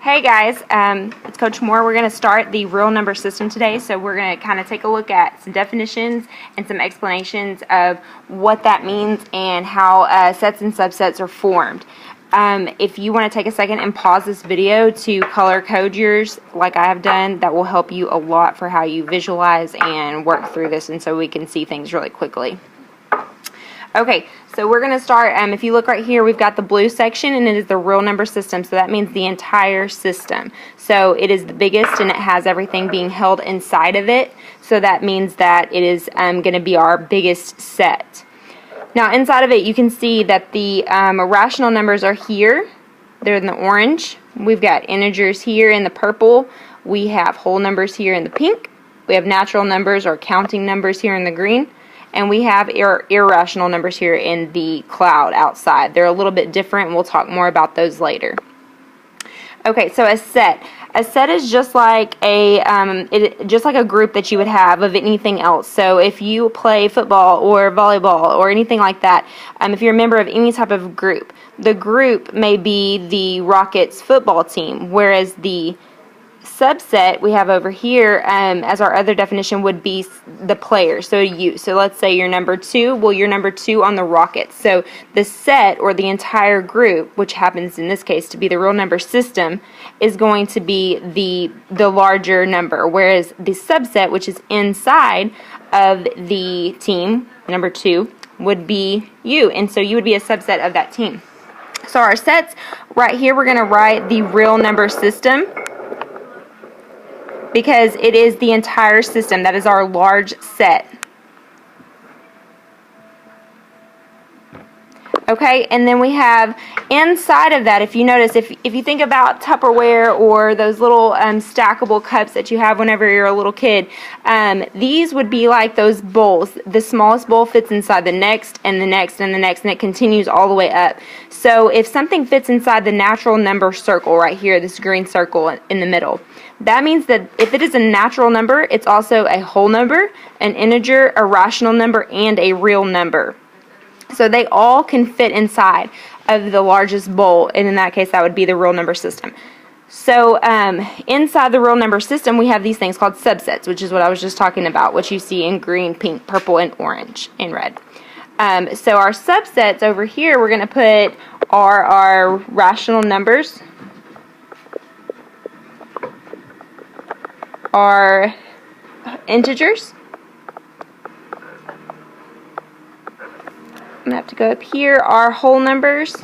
Hey guys, it's Coach Moore. We're going to start the real number system today, so we're going to kind of take a look at some definitions and some explanations of what that means and how sets and subsets are formed. If you want to take a second and pause this video to color code yours like I have done, that will help you a lot for how you visualize and work through this, and so we can see things really quickly. Okay, so we're going to start, if you look right here, we've got the blue section, and it is the real number system, so that means the entire system. So it is the biggest, and it has everything being held inside of it, so that means that it is going to be our biggest set. Now, inside of it, you can see that the rational numbers are here. They're in the orange. We've got integers here in the purple. We have whole numbers here in the pink. We have natural numbers or counting numbers here in the green. And we have irrational numbers here in the cloud outside. They're a little bit different, and we'll talk more about those later. Okay, so a set. A set is just like a group that you would have of anything else. So if you play football or volleyball or anything like that, if you're a member of any type of group, the group may be the Rockets football team, whereas the subset we have over here as our other definition would be the player, so you. So let's say you're number 2, well, you're number 2 on the Rockets. So the set, or the entire group, which happens in this case to be the real number system, is going to be the larger number, whereas the subset, which is inside of the team, number 2, would be you, and so you would be a subset of that team. So our sets, right here, we're going to write the real number system, because it is the entire system. That is our large set. Okay, and then we have inside of that, if you notice, if you think about Tupperware or those little stackable cups that you have whenever you're a little kid, these would be like those bowls. The smallest bowl fits inside the next and the next and the next, and it continues all the way up. So if something fits inside the natural number circle right here, this green circle in the middle, that means that if it is a natural number, it's also a whole number, an integer, a rational number, and a real number. So they all can fit inside of the largest bowl, and in that case, that would be the real number system. So inside the real number system, we have these things called subsets, which is what I was just talking about, which you see in green, pink, purple, and orange, and red. So our subsets over here, we're going to put are our rational numbers, our integers. I'm going to have to go up here, our whole numbers,